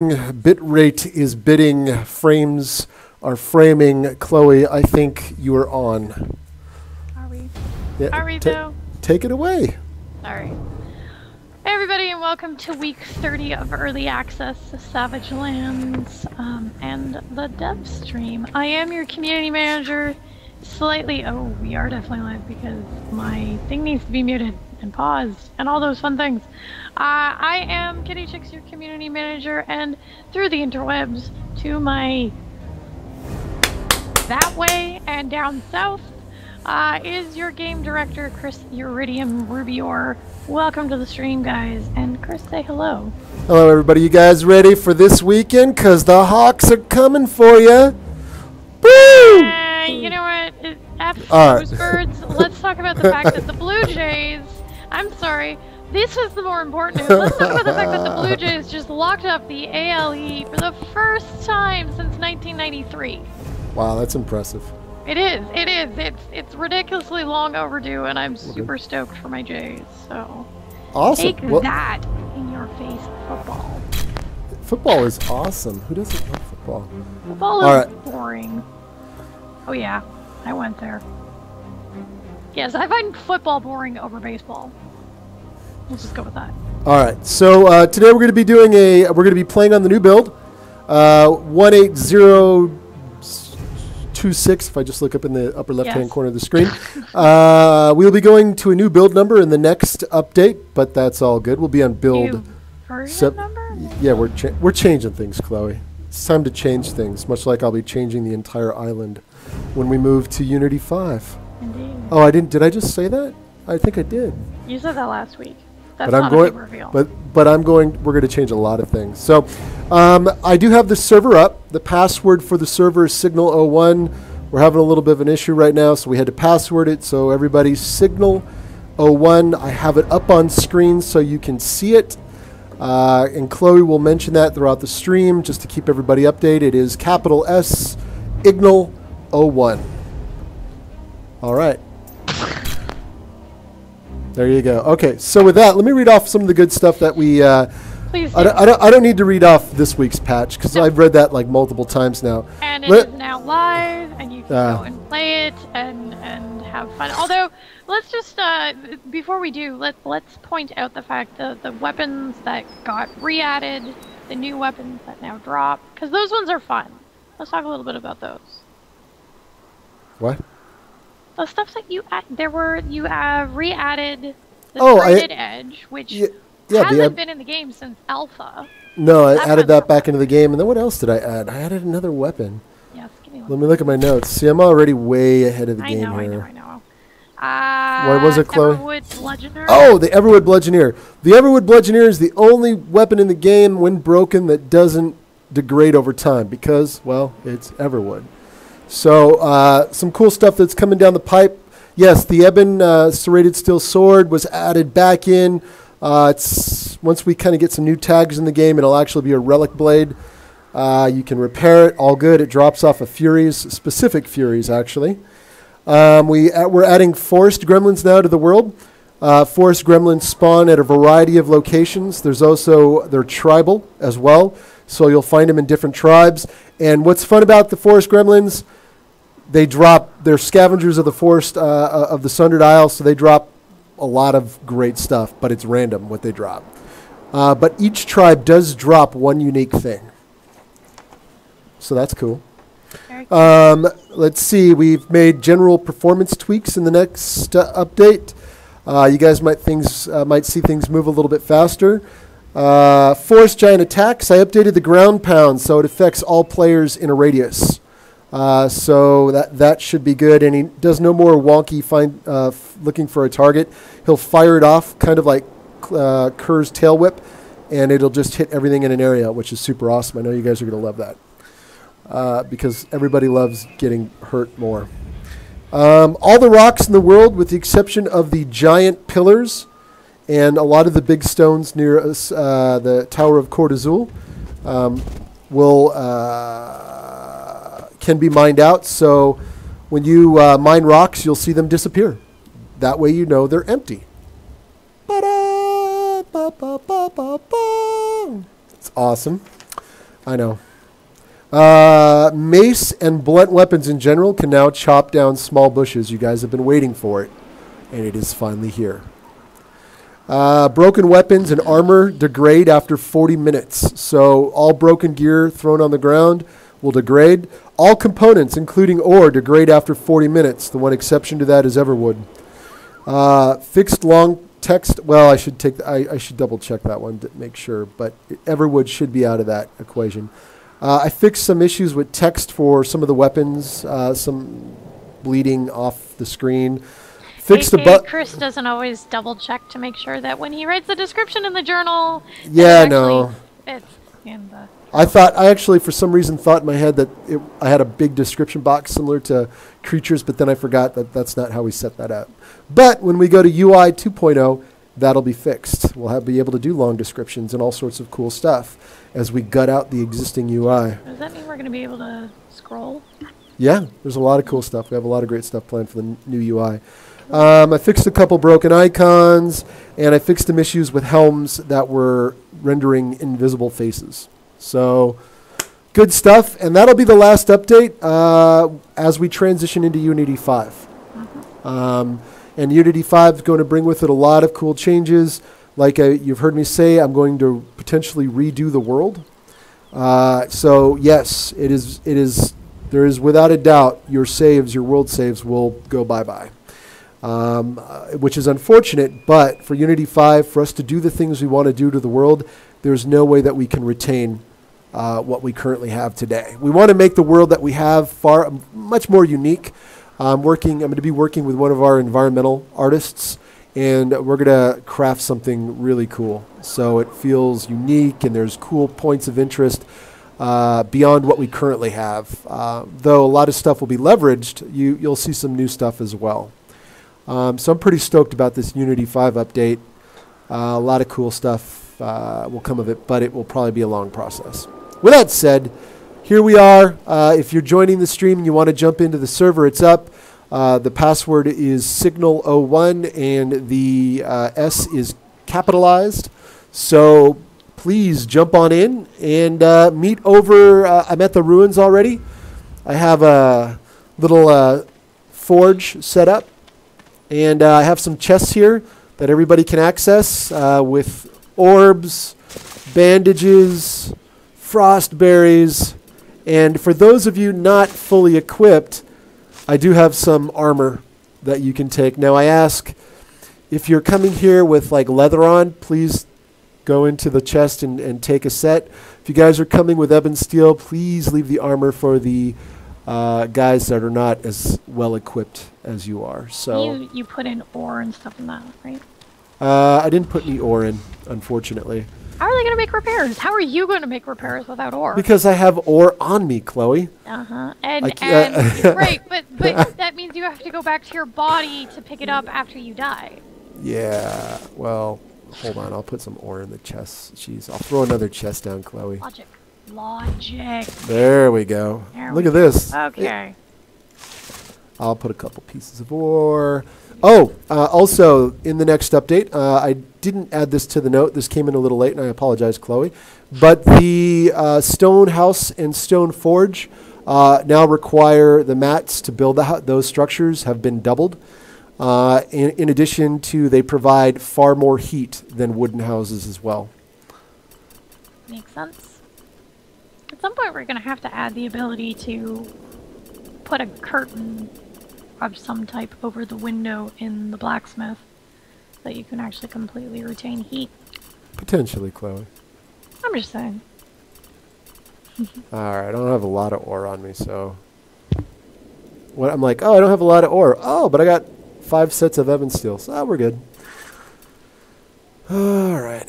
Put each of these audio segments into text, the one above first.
Bit rate is bidding, frames are framing. Chloe, I think you are on. Are we? Yeah, Are we though? Take it away. Alright. Hey everybody, and welcome to week 30 of Early Access to Savage Lands and the DEVstream. I am your community manager. We are definitely live because my thing needs to be muted and paused and all those fun things. I am Kitty Chicks, your community manager, and through the interwebs to my that way and down south is your game director, Chris Uridium Rubior. Welcome to the stream, guys. And Chris, say hello. Hello, everybody. You guys ready for this weekend? Because the Hawks are coming for you. Woo! You know what? F those birds. Let's talk about the fact that the Blue Jays... I'm sorry. This is the more important news. Let's talk about the fact that the Blue Jays just locked up the ALE for the first time since 1993. Wow, that's impressive. It is. It is. It's ridiculously long overdue, and I'm super stoked for my Jays. So, awesome. Take that in your face, football. Football is awesome. Who doesn't love football? Football is boring. Oh yeah, I went there. Yes, I find football boring over baseball. Let's just go with that. All right. So today we're going to be doing we're going to be playing on the new build, 18026. If I just look up in the upper left-hand corner of the screen, we'll be going to a new build number in the next update, but that's all good. We'll be on build. Version number? Yeah, we're changing things, Chloe. It's time to change things. Much like I'll be changing the entire island when we move to Unity 5. Indeed. Oh, I didn't. Did I just say that? I think I did. You said that last week. That's not a big reveal. But I'm going. We're going to change a lot of things. So, I do have the server up. The password for the server is Signal01. We're having a little bit of an issue right now, so we had to password it. So everybody, Signal01. I have it up on screen so you can see it. And Chloe will mention that throughout the stream just to keep everybody updated. It is capital S, Ignal01. All right. There you go. Okay, so with that, let me read off some of the good stuff that we... Please do. I don't need to read off this week's patch, because I've read that like multiple times now. And it is now live, and you can go and play it and have fun. Although, let's just, before we do, let's point out the fact that the weapons that got re-added, the new weapons that now drop, because those ones are fun. Let's talk a little bit about those. What? The stuff that you re-added the Traded Edge, which hasn't been in the game since Alpha. No, I added that back into the game, and then what else did I add? I added another weapon. Yes, give me one. Let me look at my notes. See, I'm already way ahead of the game here. I know. What was it, Chloe? Everwood Bludgeoner. Oh, the Everwood Bludgeoner. The Everwood Bludgeoner is the only weapon in the game, when broken, that doesn't degrade over time because, well, it's Everwood. So, some cool stuff that's coming down the pipe. Yes, the Ebon Serrated Steel Sword was added back in. Once we kind of get some new tags in the game, it'll actually be a relic blade. You can repair it, all good. It drops off of Furies, specific Furies, actually. We're adding Forest Gremlins now to the world. Forest Gremlins spawn at a variety of locations. They're tribal as well, so you'll find them in different tribes. And what's fun about the Forest Gremlins, they're scavengers of the forest, of the Sundered Isle, so they drop a lot of great stuff, but it's random what they drop. But each tribe does drop one unique thing. So that's cool. Let's see, we've made general performance tweaks in the next update. You guys might see things move a little bit faster. Forest Giant Attacks, I updated the ground pound so it affects all players in a radius. So that should be good, and he does no more wonky looking for a target. He'll fire it off, kind of like Kerr's Tail Whip, and it'll just hit everything in an area, which is super awesome. I know you guys are going to love that because everybody loves getting hurt more. All the rocks in the world, with the exception of the giant pillars and a lot of the big stones near us, the Tower of Cordazul, can be mined out. So when you mine rocks, you'll see them disappear. That way you know they're empty. It's awesome. I know. Mace and blunt weapons in general can now chop down small bushes. You guys have been waiting for it, and it is finally here. Broken weapons and armor degrade after 40 minutes. So all broken gear thrown on the ground will degrade. All components, including ore, degrade after 40 minutes. The one exception to that is Everwood. Fixed long text. Well, I should double check that one to make sure, but Everwood should be out of that equation. I fixed some issues with text for some of the weapons, some bleeding off the screen. Fixed the Chris doesn't always double check to make sure that when he writes the description in the journal, yeah, no. It's in the. I actually, for some reason, thought in my head that I had a big description box similar to creatures, but then I forgot that that's not how we set that up. But when we go to UI 2.0, that'll be fixed. We'll be able to do long descriptions and all sorts of cool stuff as we gut out the existing UI. Does that mean we're going to be able to scroll? Yeah, there's a lot of cool stuff. We have a lot of great stuff planned for the new UI. I fixed a couple broken icons, and I fixed some issues with helms that were rendering invisible faces. So, good stuff. And that'll be the last update as we transition into Unity 5. And Unity 5 is going to bring with it a lot of cool changes. Like you've heard me say, I'm going to potentially redo the world. So, yes, it is. There is without a doubt your world saves will go bye-bye. Which is unfortunate, but for Unity 5, for us to do the things we want to do to the world, there's no way that we can retain what we currently have today. We want to make the world that we have much more unique. I'm going to be working with one of our environmental artists, and we're going to craft something really cool. So it feels unique, and there's cool points of interest beyond what we currently have. Though a lot of stuff will be leveraged, you'll see some new stuff as well. So I'm pretty stoked about this Unity 5 update. A lot of cool stuff will come of it, but it will probably be a long process. With that said, here we are. If you're joining the stream and you want to jump into the server, it's up. The password is signal01 and the S is capitalized. So please jump on in and meet over. I'm at the ruins already. I have a little forge set up. And I have some chests here that everybody can access with orbs, bandages, frost berries, and for those of you not fully equipped, I do have some armor that you can take. Now I ask, if you're coming here with like leather on, please go into the chest and take a set. If you guys are coming with ebon steel, please leave the armor for the guys that are not as well equipped as you are. So you put in ore and stuff in that, right? I didn't put any ore in, unfortunately. How are they going to make repairs? How are you going to make repairs without ore? Because I have ore on me, Chloe. And right, but that means you have to go back to your body to pick it up after you die. Yeah. Well, hold on. I'll put some ore in the chest. Jeez, I'll throw another chest down, Chloe. Logic. There we go. Look at this. Okay. I'll put a couple pieces of ore. Oh, also, in the next update, I didn't add this to the note. This came in a little late, and I apologize, Chloe. But the stone house and stone forge now require the mats to build those structures have been doubled. In addition to, they provide far more heat than wooden houses as well. Makes sense. At some point, we're going to have to add the ability to put a curtain of some type over the window in the blacksmith so that you can actually completely retain heat. Potentially, Chloe. I'm just saying. Alright, I don't have a lot of ore on me, so... I'm like, oh, I don't have a lot of ore. Oh, but I got 5 sets of ebon steel, so we're good. Alright.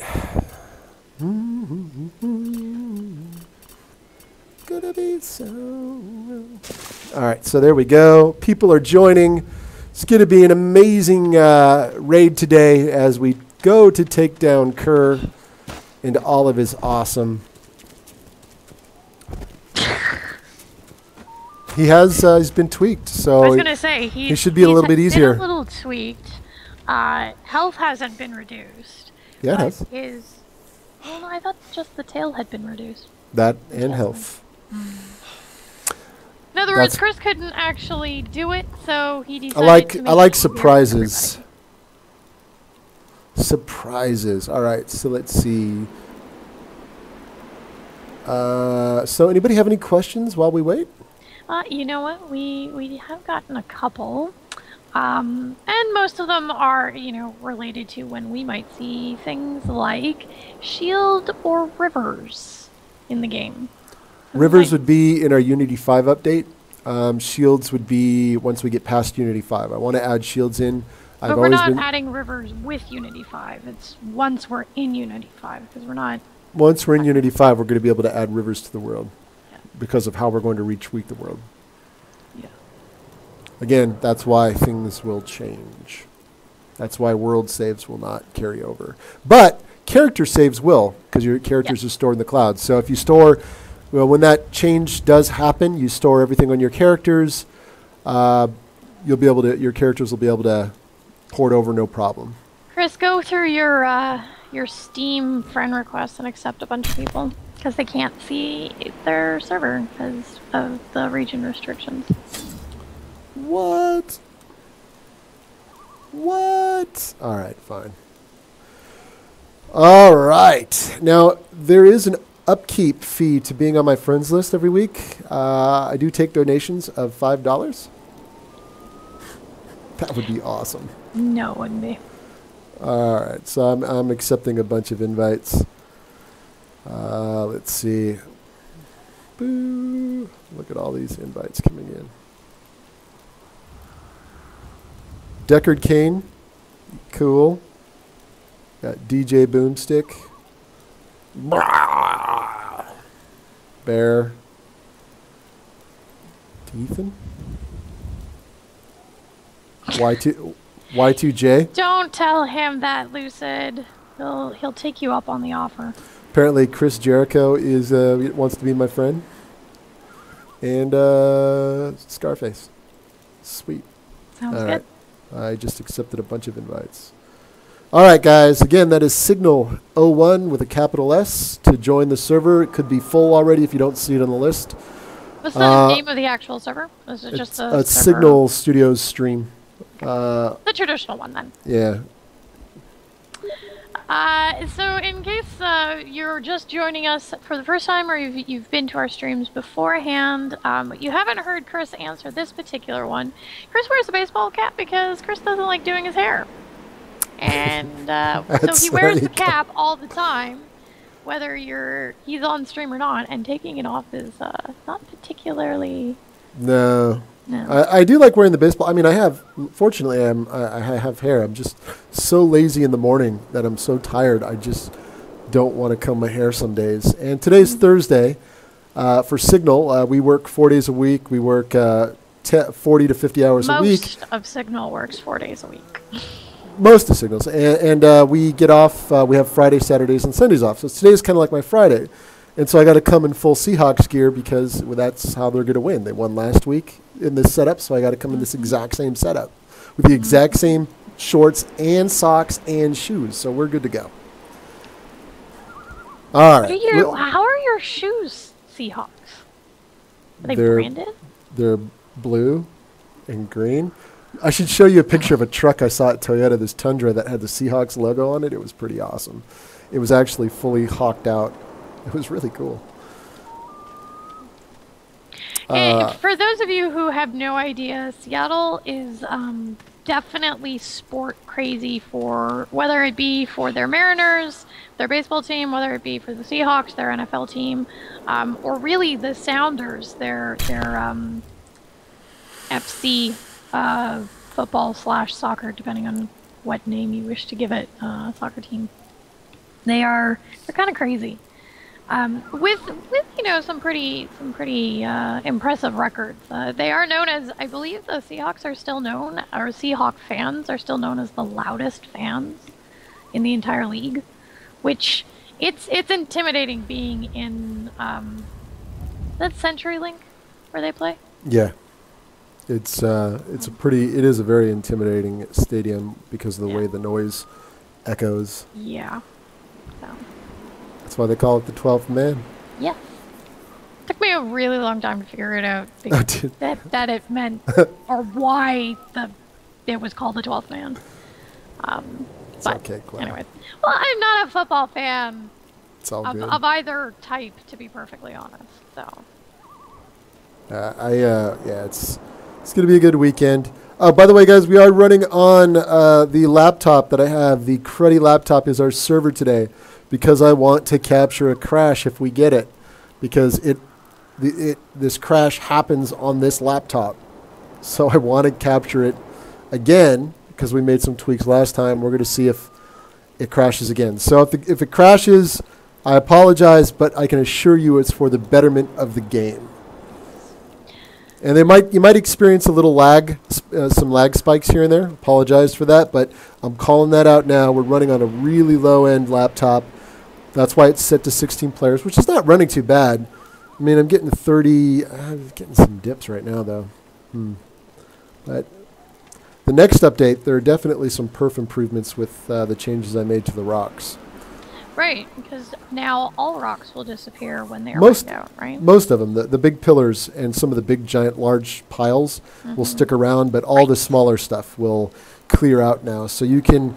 Gonna be so... Alright, so there we go. People are joining. It's going to be an amazing raid today as we go to take down Kerr and all of his awesome... He's been tweaked, so I was going to say, he should be a little bit easier. Been a little tweaked. Health hasn't been reduced. Yeah, it has. Well, no, I thought just the tail had been reduced. That and health. In other words, Chris couldn't actually do it, so he decided to make I like it surprises. Surprises. All right, so let's see. So anybody have any questions while we wait? You know what? We have gotten a couple. And most of them are, related to when we might see things like shield or rivers in the game. Rivers would be in our Unity 5 update. Shields would be once we get past Unity 5. I want to add shields in. But we're not adding rivers with Unity 5. It's once we're in Unity 5, because we're not... Once we're in Unity 5, we're going to be able to add rivers to the world because of how we're going to retweak the world. Yeah. Again, that's why things will change. That's why world saves will not carry over. But character saves will, because your characters are stored in the cloud. So if you store... Well, when that change does happen, you store everything on your characters. You'll be able to. Your characters will be able to port over no problem. Chris, go through your Steam friend requests and accept a bunch of people because they can't see their server because of the region restrictions. What? What? All right, fine. All right. Now there is an upkeep fee to being on my friends list every week. I do take donations of $5. That would be awesome. No, it wouldn't be. All right, so I'm accepting a bunch of invites. Let's see. Boo! Look at all these invites coming in. Deckard Kane, cool. Got DJ Boomstick. Bear. Ethan. Y2J. Don't tell him that, Lucid. He'll take you up on the offer. Apparently, Chris Jericho is wants to be my friend. And Scarface. Sweet. Sounds good. I just accepted a bunch of invites. All right, guys. Again, that is Signal01 with a capital S to join the server. It could be full already if you don't see it on the list. What's the name of the actual server? Is it just the Signal Studios stream? The traditional one, then. Yeah. So in case you're just joining us for the first time or you've been to our streams beforehand, you haven't heard Chris answer this particular one. Chris wears a baseball cap because Chris doesn't like doing his hair. And so he wears the cap all the time, whether he's on stream or not, and taking it off is not particularly... No. I do like wearing the baseball. I mean, fortunately, I have hair. I'm just so lazy in the morning that I'm so tired. I just don't want to comb my hair some days. And today's Thursday. For Signal, we work 4 days a week. We work 40 to 50 hours a week. Most of Signal works 4 days a week. Most of Signals. And we get off. We have Friday, Saturdays, and Sundays off. So today's kind of like my Friday. And so I got to come in full Seahawks gear because that's how they're going to win. They won last week in this setup, so I got to come in this exact same setup with the exact same shorts and socks and shoes. So we're good to go. All right. How are your shoes, Seahawks? Are they branded? They're blue and green. I should show you a picture of a truck I saw at Toyota, this Tundra that had the Seahawks logo on it. It was pretty awesome. It was actually fully hawked out. It was really cool. And for those of you who have no idea, Seattle is definitely sport crazy for whether it be for their Mariners, their baseball team, whether it be for the Seahawks, their NFL team, or really the Sounders, their FC football/soccer, depending on what name you wish to give it, soccer team. They're kind of crazy. With some pretty impressive records. They are known as, I believe the Seahawks are still known, or Seahawk fans are still known as the loudest fans in the entire league, which it's intimidating being in that CenturyLink where they play. Yeah, it is a very intimidating stadium because of the way the noise echoes. Yeah. So. That's why they call it the 12th man. Yes. me a really long time to figure it out. Oh, dude. That it meant, or why it was called the 12th man. It's But okay, Chloe. anyways, well, I'm not a football fan It's all good. of either type, to be perfectly honest. So. Yeah, it's going to be a good weekend. By the way, guys, we are running on the laptop that I have. The cruddy laptop is our server today because I want to capture a crash if we get it, because this crash happens on this laptop. So I want to capture it again because we made some tweaks last time. We're going to see if it crashes again. So if it crashes, I apologize, but I can assure you it's for the betterment of the game. And you might experience a little lag, some lag spikes here and there. Apologize for that, but I'm calling that out now. We're running on a really low-end laptop. That's why it's set to 16 players, which is not running too bad. I mean, I'm getting 30. I'm getting some dips right now, though. But the next update, there are definitely some perf improvements with the changes I made to the rocks. Right, because now all rocks will disappear when they're wiped out, right? Most of them, the big pillars and some of the big, giant, large piles will stick around, but all the smaller stuff will clear out now. So you can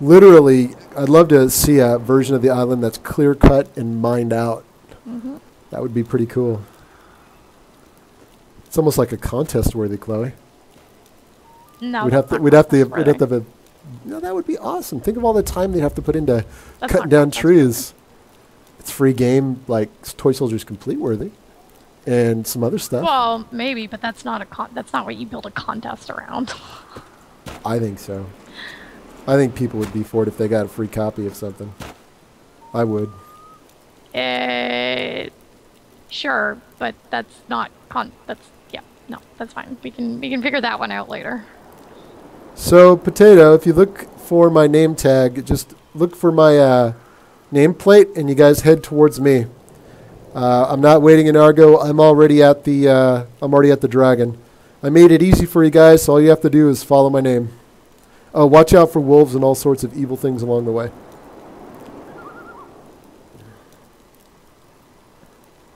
literally, I'd love to see a version of the island that's clear cut and mined out. That would be pretty cool. It's almost like a contest worthy, Chloe. No, we'd have to have a. That would be awesome. Think of all the time they'd have to put into cutting down trees. It's free game, like Toy Soldiers Complete worthy, and some other stuff. Well, maybe, but that's not that's not what you build a contest around. I think so. I think people would be for it if they got a free copy of something. I would. Sure, but that's not that's fine. We can figure that one out later. So, Potato, if you look for my name tag, just look for my nameplate, and you guys head towards me. I'm not waiting in Argo. I'm already at the dragon. I made it easy for you guys, so all you have to do is follow my name. Oh, watch out for wolves and all sorts of evil things along the way.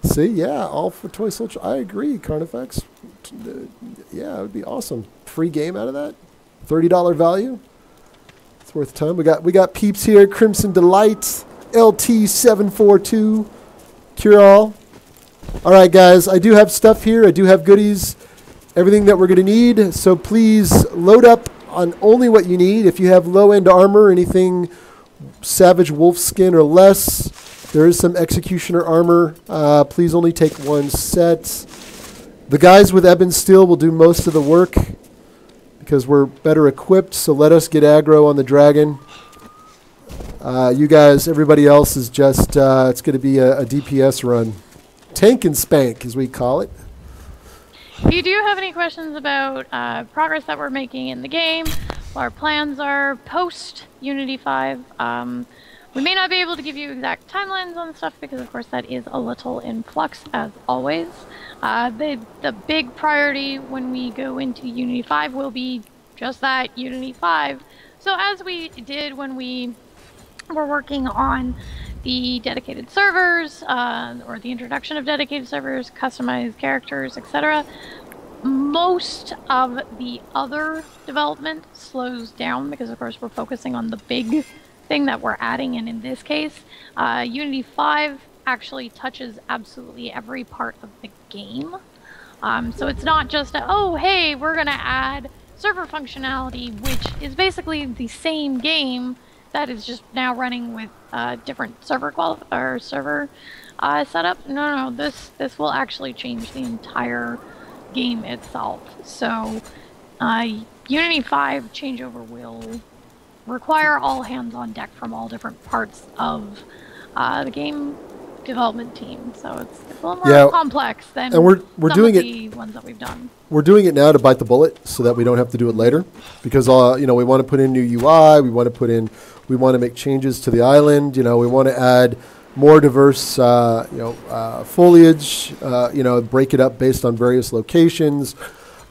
See, yeah, all for Toy Soldier. I agree, Carnifex. Yeah, it would be awesome. Free game out of that. $30 value. It's worth time. We got peeps here. Crimson Delight, LT742, Cure All. All right, guys. I do have stuff here. I do have goodies. Everything that we're going to need. So please load up on only what you need. If you have low-end armor, anything Savage Wolf Skin or less, there is some Executioner armor. Please only take one set. The guys with Ebon Steel will do most of the work because we're better equipped, so let us get aggro on the dragon. You guys, everybody else is just, it's going to be a DPS run. Tank and spank, as we call it. If you do have any questions about progress that we're making in the game, what our plans are post Unity 5, we may not be able to give you exact timelines on stuff because, of course, that is a little in flux, as always. The big priority when we go into Unity 5 will be just that, Unity 5. So as we did when we were working on the dedicated servers, or the introduction of dedicated servers, customized characters, etc., most of the other development slows down because, of course, we're focusing on the big thing that we're adding, and in this case, Unity 5 actually touches absolutely every part of the game. So it's not just oh, hey, we're gonna add server functionality, which is basically the same game that is just now running with different server setup. No, this will actually change the entire game itself. So Unity 5 changeover will require all hands on deck from all different parts of the game development team. So it's a little more complex than and we're doing the ones that we've done. We're doing it now to bite the bullet so that we don't have to do it later, because we want to put in new UI, we want to make changes to the island, we want to add more diverse foliage, break it up based on various locations.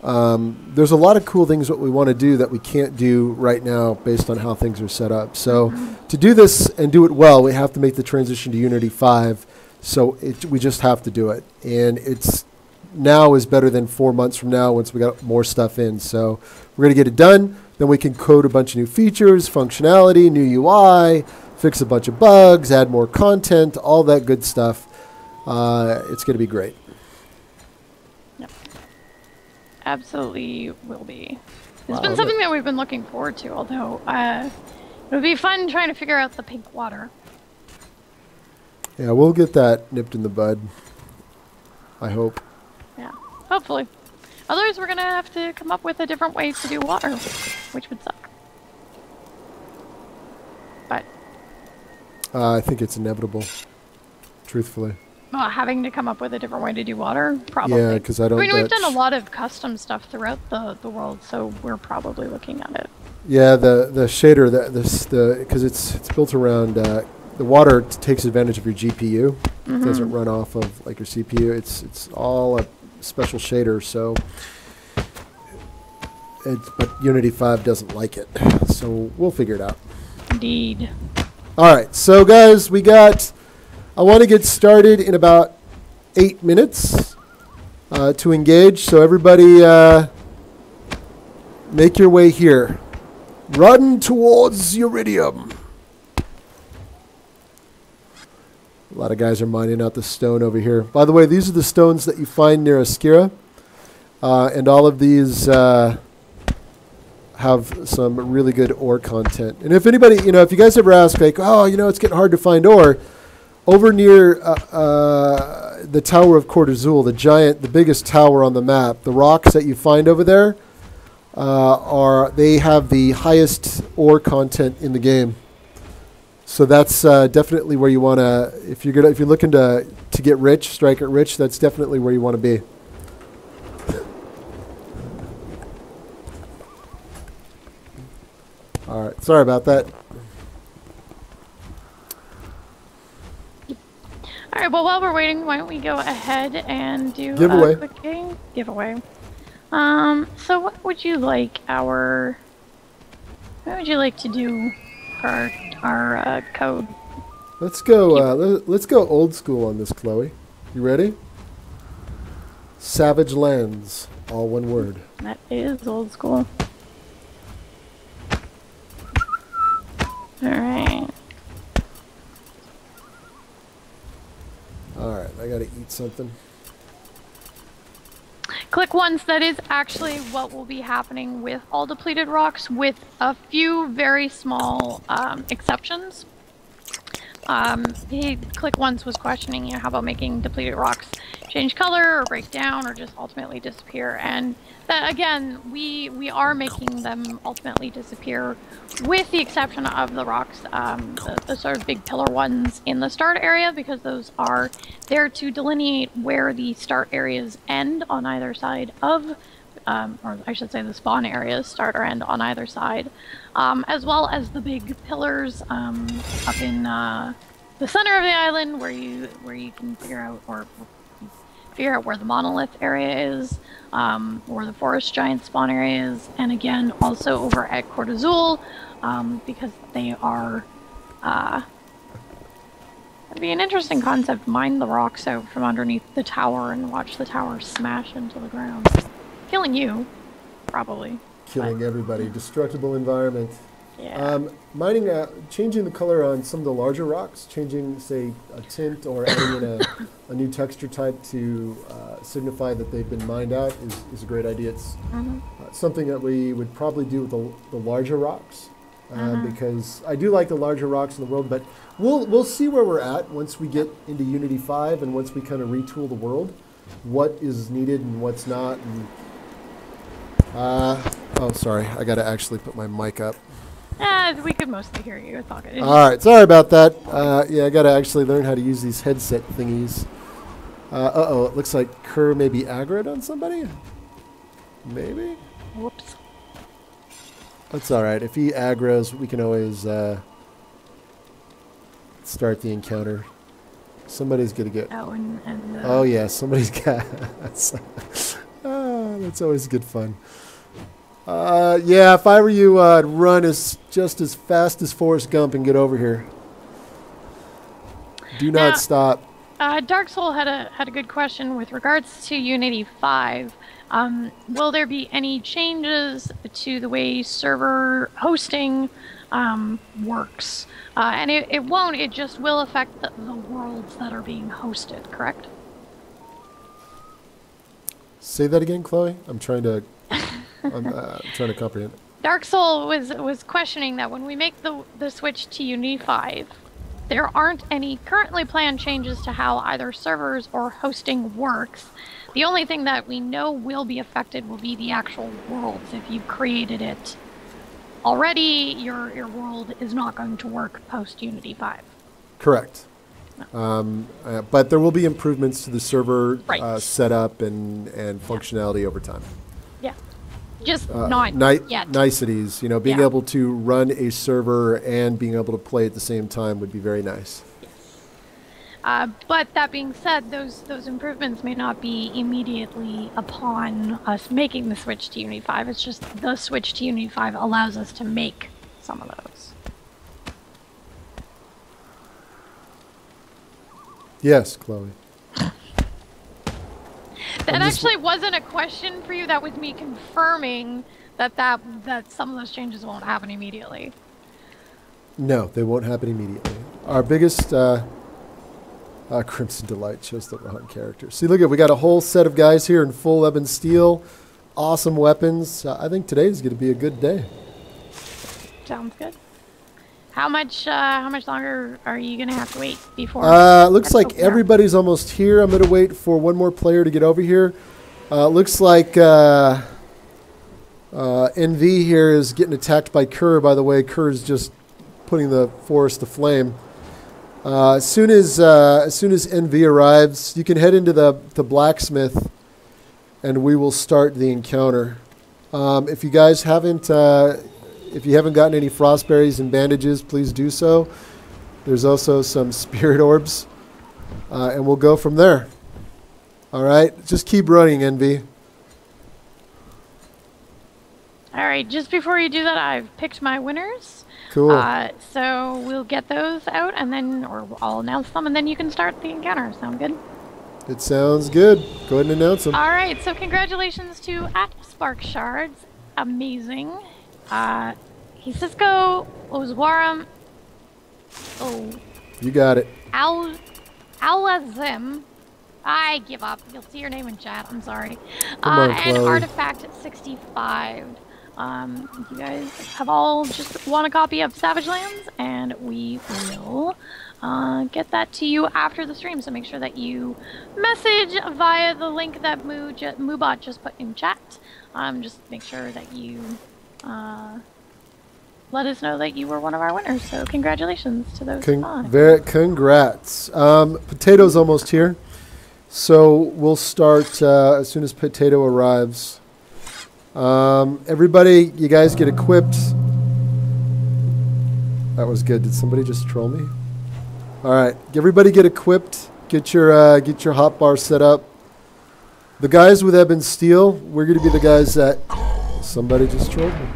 There's a lot of cool things that we want to do that we can't do right now based on how things are set up. So to do this and do it well, we have to make the transition to Unity 5 So we just have to do it. And it's now is better than 4 months from now once we got more stuff in. So we're going to get it done. Then we can code a bunch of new features, functionality, new UI, fix a bunch of bugs, add more content, all that good stuff. It's going to be great. Yep. Absolutely will be. It's been something that we've been looking forward to, although it would be fun trying to figure out the pink water. Yeah, we'll get that nipped in the bud, I hope. Yeah, hopefully. Otherwise, we're going to have to come up with a different way to do water, which would suck. But I think it's inevitable, truthfully. well, having to come up with a different way to do water, probably. Yeah, because I don't. I mean, we've done a lot of custom stuff throughout the world, so we're probably looking at it. Yeah, the shader because it's built around the water takes advantage of your GPU. It doesn't run off of like your CPU. It's all a special shader, so. But Unity 5 doesn't like it, so we'll figure it out. Indeed. All right, so guys, I want to get started in about 8 minutes to engage. So everybody make your way here. Run towards Uridium. A lot of guys are mining out the stone over here. By the way, these are the stones that you find near Askira. And all of these have some really good ore content. And if anybody, if you guys ever ask, like, oh, it's getting hard to find ore, over near the Tower of Cortazul, the biggest tower on the map, the rocks that you find over there they have the highest ore content in the game. So that's definitely where you want to, if you're looking to get rich, strike it rich, that's definitely where you want to be. All right, sorry about that. All right, well, while we're waiting, why don't we go ahead and do Giveaway. A quick game? Giveaway. So what would you like to do for our code? Let's go. Let's go old school on this, Chloe. You ready? Savage Lands, all one word. That is old school. All right. All right, I gotta eat something. Click once. That is actually what will be happening with all depleted rocks, with a few very small exceptions. Click once was questioning, how about making depleted rocks change color or break down or just ultimately disappear? And that, again, we are making them ultimately disappear, with the exception of the rocks, the sort of big pillar ones in the start area, because those are there to delineate where the start areas end on either side of, or I should say the spawn areas start or end on either side, as well as the big pillars up in the center of the island, where you can figure out where the monolith area is, or the forest giant spawn area is, and again also over at Cortazul, because they are it'd be an interesting concept. Mine the rocks out from underneath the tower and watch the tower smash into the ground, killing you, probably. Killing everybody. Destructible environment. Yeah. Mining, changing the color on some of the larger rocks, changing, say, a tint or adding in a new texture type to signify that they've been mined out is a great idea. It's something that we would probably do with the larger rocks, because I do like the larger rocks in the world, but we'll see where we're at once we get into Unity 5 and once we kind of retool the world, what is needed and what's not. And, oh, sorry, I got to actually put my mic up. We could mostly hear you. It's all good. All right, sorry about that. Yeah, I got to actually learn how to use these headset thingies. Uh-oh, it looks like Kerr may be aggroed on somebody. Maybe? Whoops. That's all right. If he aggroes, we can always start the encounter. Somebody's going to get... Oh, oh, yeah, somebody's got... that's always good fun. Yeah, if I were you, I'd run just as fast as Forrest Gump and get over here. Do not stop. Dark Soul had a good question with regards to Unity 5. Will there be any changes to the way server hosting works? And it won't. It just will affect the worlds that are being hosted. Correct? Say that again, Chloe. I'm trying to comprehend. Dark Soul was questioning that when we make the switch to Unity 5, there aren't any currently planned changes to how either servers or hosting works. The only thing that we know will be affected will be the actual worlds. If you've created it already, your world is not going to work post Unity 5. Correct. But there will be improvements to the server setup and functionality over time. Yeah. Just not yet. Niceties, being able to run a server and being able to play at the same time would be very nice. Yes. But that being said, those improvements may not be immediately upon us making the switch to Unity 5. It's just the switch to Unity 5 allows us to make some of those. Yes, Chloe. That actually wasn't a question for you. That was me confirming that some of those changes won't happen immediately. No, they won't happen immediately. Our biggest Crimson Delight chose the wrong character. See, look at we got a whole set of guys here in full ebon steel, awesome weapons. I think today is going to be a good day. Sounds good. How much longer are you gonna have to wait before? Looks like everybody's almost here. I'm gonna wait for one more player to get over here. Looks like NV here is getting attacked by Kerr. By the way, Kerr is just putting the forest aflame. As soon as NV arrives, you can head into the blacksmith, and we will start the encounter. If you guys haven't. If you haven't gotten any frostberries and bandages, please do so. There's also some spirit orbs, and we'll go from there. All right, just keep running, NV. All right, just before you do that, I've picked my winners. Cool. So we'll get those out, and then, or I'll announce them, and then you can start the encounter. Sound good? It sounds good. Go ahead and announce them. All right, so congratulations to @SparkShards. Amazing. Hisisco, Ozwaram, you got it. Alazim, I give up. You'll see your name in chat. I'm sorry. Come on, and Chloe. Artifact at 65. You guys have all just want a copy of Savage Lands, and we will get that to you after the stream. So make sure that you message via the link that Moobot just put in chat. Just make sure that you let us know that you were one of our winners. So congratulations to those five. Congrats. Potato's almost here. So we'll start as soon as Potato arrives. Everybody, you guys get equipped. That was good. Did somebody just troll me? All right, everybody get equipped. Get your hotbar set up. The guys with Ebon Steel, we're going to be the guys that... Somebody just trolled me.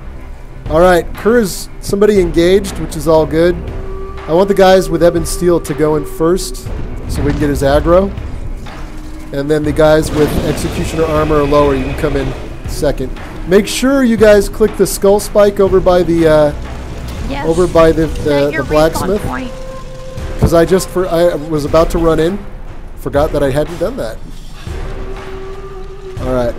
All right, Kerr is somebody engaged, which is all good. I want the guys with Ebon Steel to go in first so we can get his aggro. And then the guys with Executioner Armor or lower, you can come in second. Make sure you guys click the skull spike over by the the blacksmith. Because I was about to run in, forgot that I hadn't done that. All right.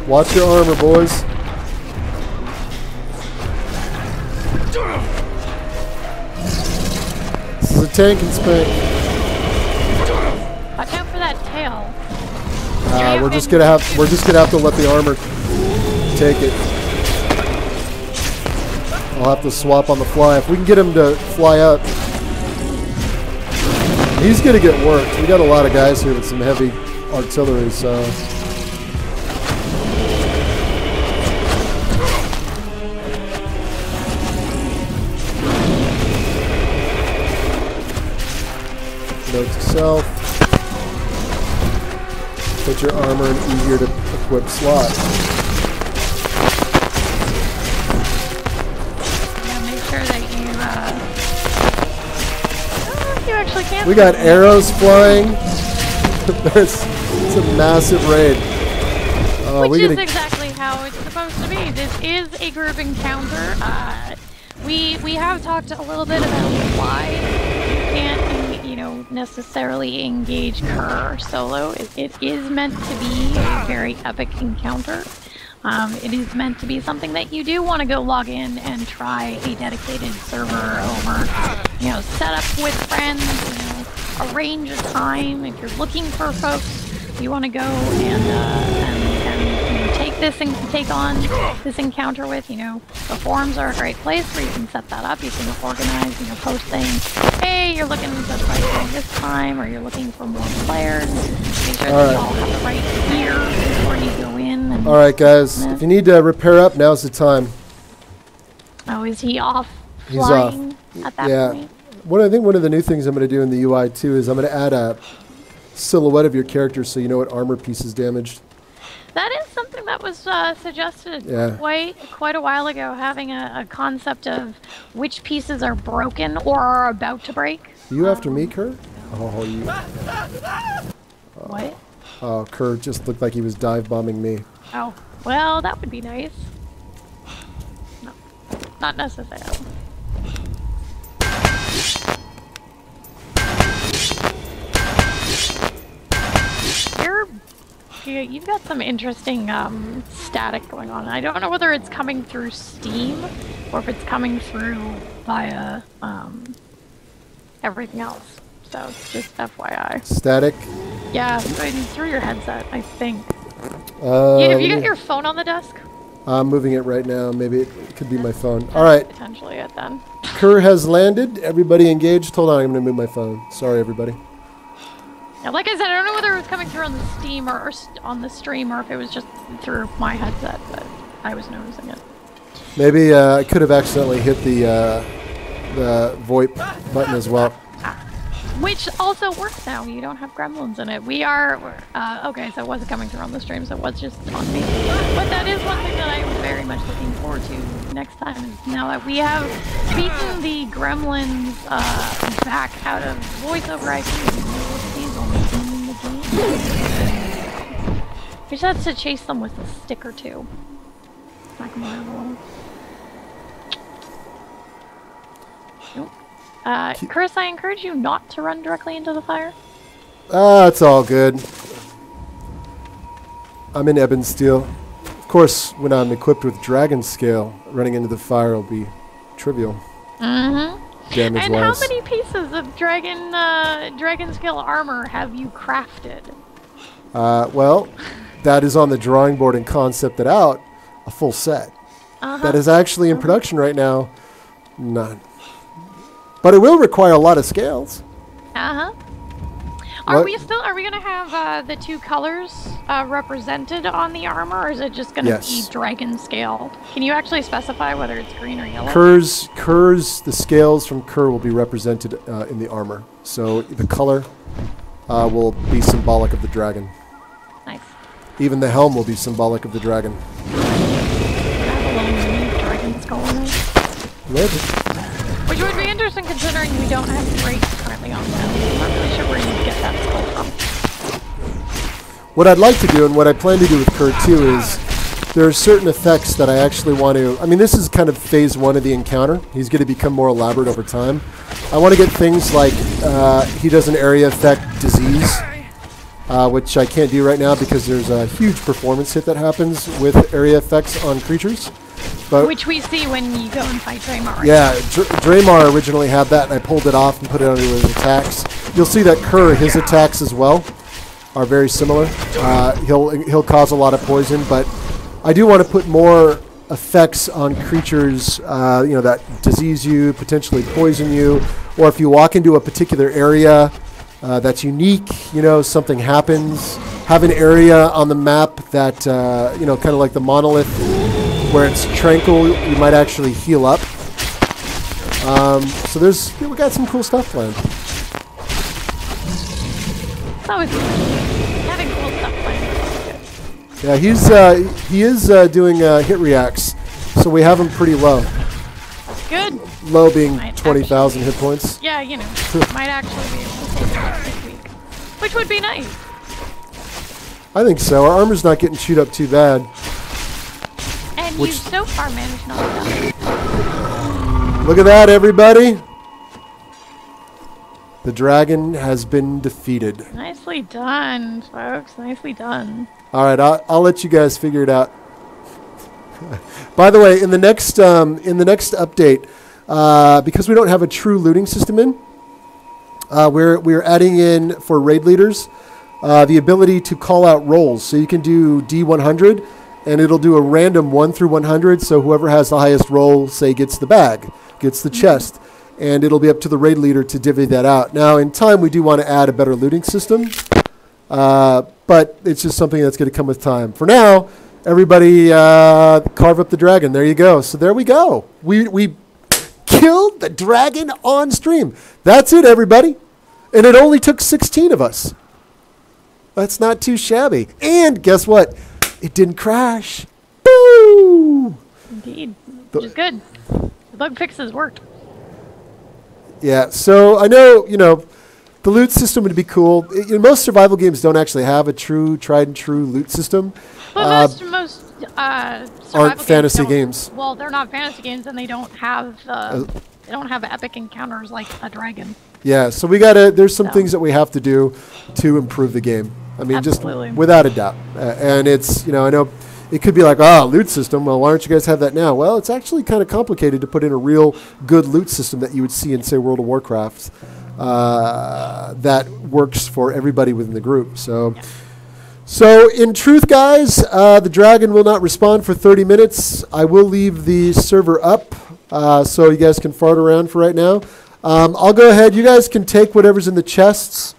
Watch your armor, boys. This is a tank and spank. Watch out for that tail. We're just gonna have to let the armor take it. I'll have to swap on the fly. If we can get him to fly up, he's gonna get worked. We got a lot of guys here with some heavy artillery, so. Note to self. put your armor in easier to equip slot. Yeah, make sure that you actually can. We got arrows flying. It's a massive raid. Which is exactly how it's supposed to be. This is a group encounter. We have talked a little bit about why you can't, necessarily engage Kerr solo. It is meant to be a very epic encounter. It is meant to be something that you do want to go log in and try a dedicated server over, set up with friends, arrange a time. If you're looking for folks you want to go and take on this encounter with, the forums are a great place where you can set that up. You can organize, post things. Hey, you're looking to fight during this time, or you're looking for more players. Make sure that you all have the right gear before you go in. And all right, guys. If you need to repair up, now's the time. Oh, is he off? He's off at that point? I think one of the new things I'm going to do in the UI too is I'm going to add a silhouette of your character so you know what armor piece is damaged. That is something that was suggested quite a while ago, having a concept of which pieces are broken or are about to break. Are you after me, Kerr? Oh, you. What? Oh, Kerr just looked like he was dive bombing me. Oh, well, that would be nice. No, not necessarily. You've got some interesting static going on. I don't know whether it's coming through Steam or if it's coming through via everything else. So just FYI. Static? Yeah, through your headset, I think. Have you got your phone on the desk? I'm moving it right now. Maybe it could be my phone. All right. Potentially it then. Kerr has landed. Everybody engaged. Hold on, I'm going to move my phone. Sorry, everybody. Now, like I said, I don't know whether it was coming through on the Steam or on the stream, or if it was just through my headset, but I was noticing it. Maybe I could have accidentally hit the VoIP button as well. Which also works now. You don't have gremlins in it. We are okay. So it wasn't coming through on the stream, so it was just on me. But that is one thing that I'm very much looking forward to next time. Is now that we have beaten the gremlins back out of voice over IP. We just have to chase them with a stick or two. Smack them around a little. Nope. Chris, I encourage you not to run directly into the fire. It's all good. I'm in Ebon Steel. Of course, when I'm equipped with Dragon Scale, running into the fire will be trivial. Mm-hmm. Damage-wise. And how many pieces of Dragon Scale armor have you crafted? Well, that is on the drawing board and concepted out a full set. That is actually in production right now. None. But it will require a lot of scales. Are we gonna have the two colors represented on the armor, or is it just gonna be Dragon Scale? Can you actually specify whether it's green or yellow? The scales from Kerr will be represented in the armor. So the color will be symbolic of the dragon. Nice. Even the helm will be symbolic of the dragon. Have a little mini dragon skull in it. Maybe. Which would be interesting considering we don't have brakes currently on them. I'm not really sure where you get that skull from. What I'd like to do, and what I plan to do with Kerr too, is there are certain effects that I actually want to... I mean, this is kind of phase one of the encounter. He's going to become more elaborate over time. I want to get things like he does an area effect disease, which I can't do right now because there's a huge performance hit that happens with area effects on creatures. But which we see when you go and fight Draymar. Yeah, Draymar originally had that, and I pulled it off and put it under his attacks. You'll see that Kerr, his attacks as well, are very similar. He'll cause a lot of poison, but I do want to put more effects on creatures, that disease you, potentially poison you, or if you walk into a particular area that's unique, something happens. Have an area on the map that, kind of like the monolith, where it's tranquil, you might actually heal up. So we got some cool stuff planned. It's always having cool stuff planned. Yeah, he is doing hit reacts, so we have him pretty low. That's good. Low being 20,000 hit points. Yeah, you know, might actually be able to take it out this week, which would be nice. I think so. Our armor's not getting chewed up too bad. And you so far managed not to die. Look at that, everybody. The dragon has been defeated. Nicely done, folks. Nicely done. All right, I'll let you guys figure it out. By the way, in the next update, because we don't have a true looting system in, we're adding in for raid leaders the ability to call out rolls. So you can do D100, and it'll do a random 1 through 100. So whoever has the highest roll, say, gets the bag, gets the chest. And it'll be up to the raid leader to divvy that out. Now, in time, we do want to add a better looting system. But it's just something that's going to come with time. For now, everybody carve up the dragon. There you go. So there we go. We killed the dragon on stream. That's it, everybody. And it only took 16 of us. That's not too shabby. And guess what? It didn't crash. Boo! Indeed. Which is good. The bug fixes worked. Yeah, so I know, the loot system would be cool. Most survival games don't actually have a true, tried and true loot system. Well, most survival aren't fantasy games. Well, they're not fantasy games, and they don't have epic encounters like a dragon. Yeah, so there's some things that we have to do to improve the game. I mean, Absolutely. Just without a doubt. And it's, I know it could be like, loot system. Well, why don't you guys have that now? Well, it's actually kind of complicated to put in a real good loot system that you would see in, say, World of Warcraft that works for everybody within the group. So, in truth, guys, the dragon will not respond for 30 minutes. I will leave the server up so you guys can fart around for right now. I'll go ahead. You guys can take whatever's in the chests.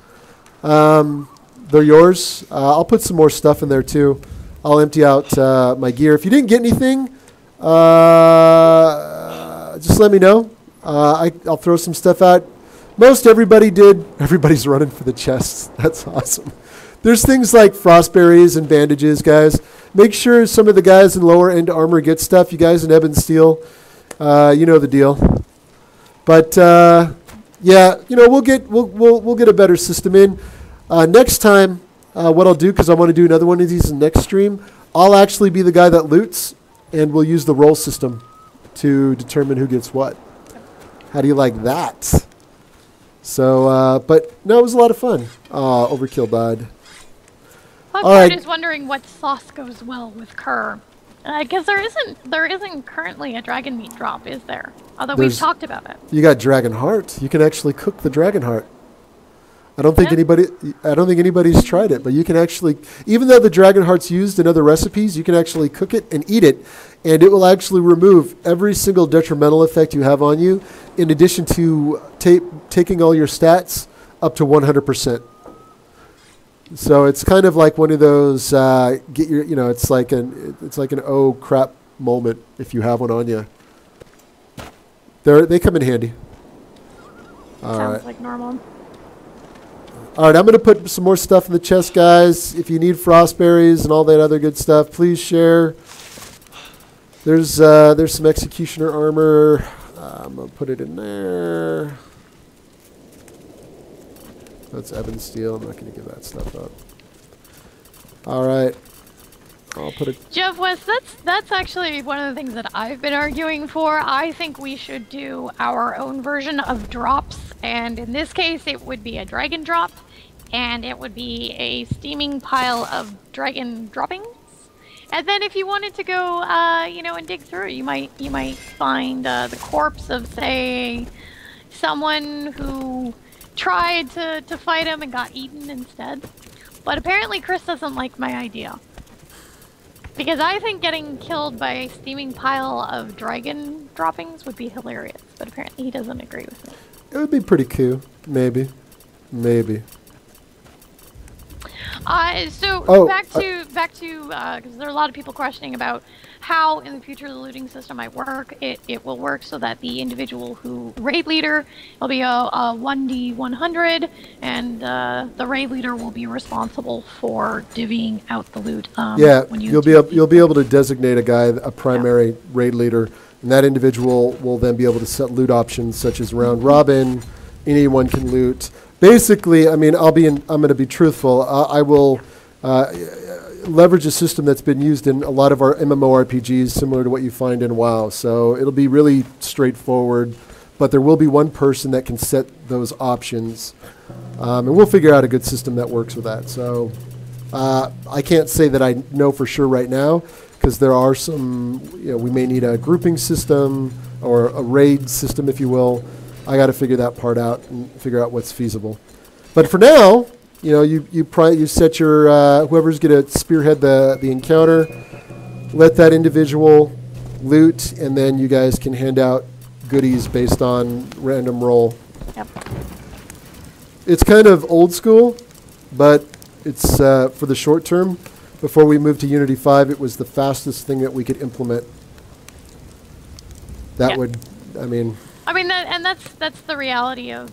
They're yours. I'll put some more stuff in there, too. I'll empty out my gear. If you didn't get anything, just let me know. I'll throw some stuff out. Most everybody did. Everybody's running for the chests. That's awesome. There's things like frostberries and bandages, guys. Make sure some of the guys in lower end armor get stuff. You guys in Ebb and Steel, you know the deal. But yeah, we'll get a better system in next time. What I'll do, because I want to do another one of these in next stream, I'll actually be the guy that loots, and we'll use the roll system to determine who gets what. How do you like that? So, but no, it was a lot of fun. Overkill died. I'm just wondering what sauce goes well with Kerr. Because there isn't currently a dragon meat drop, is there? Although we've talked about it. You got dragon heart. You can actually cook the dragon heart. I don't think anybody's tried it, but you can actually, even though the dragon heart's used in other recipes, you can actually cook it and eat it, and it will actually remove every single detrimental effect you have on you, in addition to taking all your stats up to 100%. So it's kind of like one of those it's like an oh crap moment if you have one on you. They come in handy. Sounds like normal. All right, I'm going to put some more stuff in the chest, guys. If you need frostberries and all that other good stuff, please share. There's some executioner armor. I'm going to put it in there. That's Evan Steel. I'm not going to give that stuff up. All right. I'll put it. Jeff West, that's actually one of the things that I've been arguing for. I think we should do our own version of drops, and in this case, it would be a dragon drop, and it would be a steaming pile of dragon droppings. And then, if you wanted to go, and dig through, you might find the corpse of, say, someone who tried to fight him and got eaten instead. But apparently, Chris doesn't like my idea. Because I think getting killed by a steaming pile of dragon droppings would be hilarious, but apparently he doesn't agree with me. It would be pretty cool. Maybe. Back to because there are a lot of people questioning about how in the future the looting system might work. It will work so that the individual who raid leader will be a 1d100, and the raid leader will be responsible for divvying out the loot. When you'll be able to designate a guy, a primary raid leader, and that individual will then be able to set loot options such as round robin. Anyone can loot. Basically, I mean, I'm going to be truthful. I will leverage a system that's been used in a lot of our MMORPGs, similar to what you find in WoW. So it'll be really straightforward, but there will be one person that can set those options, and we'll figure out a good system that works with that. So I can't say that I know for sure right now, because there are some, we may need a grouping system or a raid system, if you will. I got to figure that part out and figure out what's feasible. But for now, you set your whoever's going to spearhead the encounter, let that individual loot, and then you guys can hand out goodies based on random roll. Yep. It's kind of old school, but it's for the short term. Before we moved to Unity 5, it was the fastest thing that we could implement. That's the reality of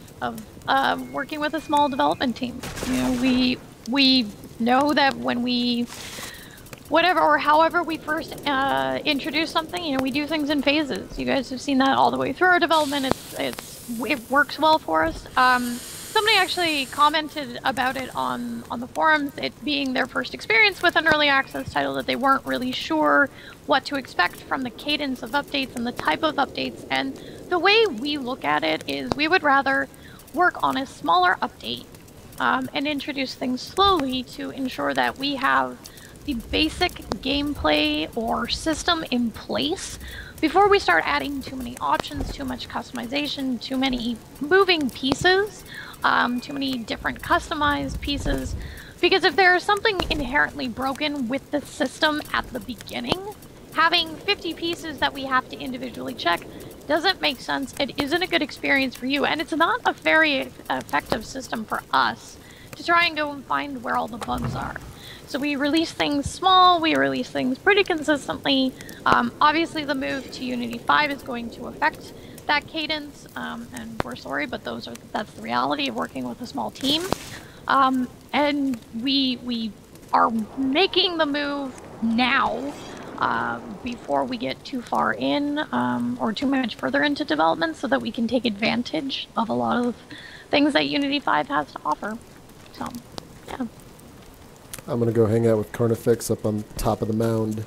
working with a small development team. We know that when however we first introduce something, we do things in phases. You guys have seen that all the way through our development. It works well for us. Somebody actually commented about it on the forums, it being their first experience with an early access title, that they weren't really sure what to expect from the cadence of updates and the type of updates. And the way we look at it is we would rather work on a smaller update and introduce things slowly to ensure that we have the basic gameplay or system in place before we start adding too many options, too much customization, too many moving pieces. Too many different customized pieces, because if there is something inherently broken with the system at the beginning, having 50 pieces that we have to individually check doesn't make sense. It isn't a good experience for you, and it's not a very effective system for us to try and go and find where all the bugs are. So we release things small, we release things pretty consistently. Obviously the move to Unity 5 is going to affect that cadence, and we're sorry, but that's the reality of working with a small team. And we are making the move now before we get too far in or too much further into development, so that we can take advantage of a lot of things that Unity 5 has to offer. So, yeah. I'm going to go hang out with Carnifex up on top of the mound.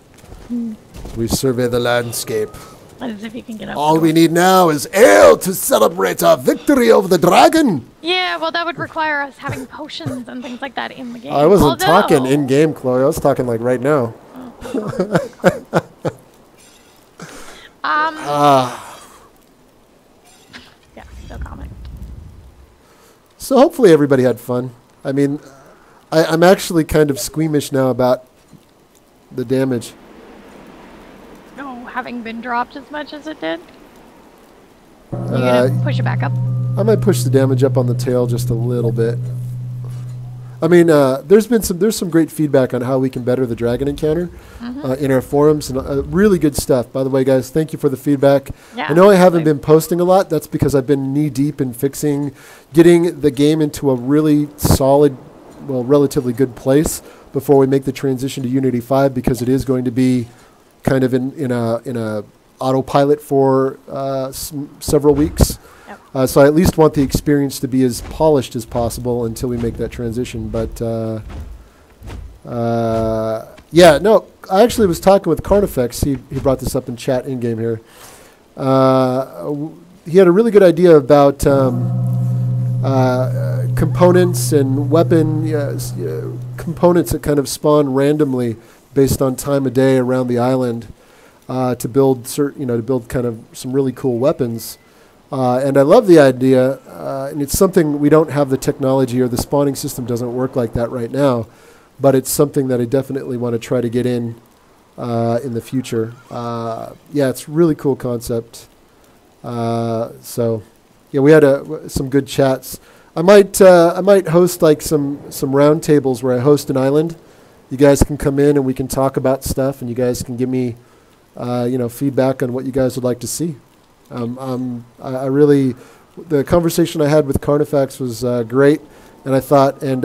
We survey the landscape. As if you can get up. All we need now is ale to celebrate our victory over the dragon. Yeah, well, that would require us having potions and things like that in the game. I wasn't talking in-game, Chloe. I was talking like right now. Yeah, no comment. So hopefully everybody had fun. I mean, I'm actually kind of squeamish now about the damage. Having been dropped as much as it did? You're gonna push it back up? I might push the damage up on the tail just a little bit. I mean, there's some great feedback on how we can better the dragon encounter in our forums, and really good stuff. By the way, guys, thank you for the feedback. Yeah, I know I haven't been posting a lot. That's because I've been knee deep in getting the game into a really solid, well, relatively good place before we make the transition to Unity 5, because it is going to be kind of in a autopilot for several weeks. Yep. So I at least want the experience to be as polished as possible until we make that transition. But yeah, no, I actually was talking with Carnifex. He brought this up in chat in-game here. He had a really good idea about components and weapon components that kind of spawn randomly based on time of day around the island, to build kind of some really cool weapons. And I love the idea, and it's something we don't have the technology, or the spawning system doesn't work like that right now, but it's something that I definitely want to try to get in the future. Yeah, it's a really cool concept. So yeah, we had some good chats. I might host like some round tables where I host an island. You guys can come in and we can talk about stuff, and you guys can give me, feedback on what you guys would like to see. I really, the conversation I had with Carnifex was great, and I thought, and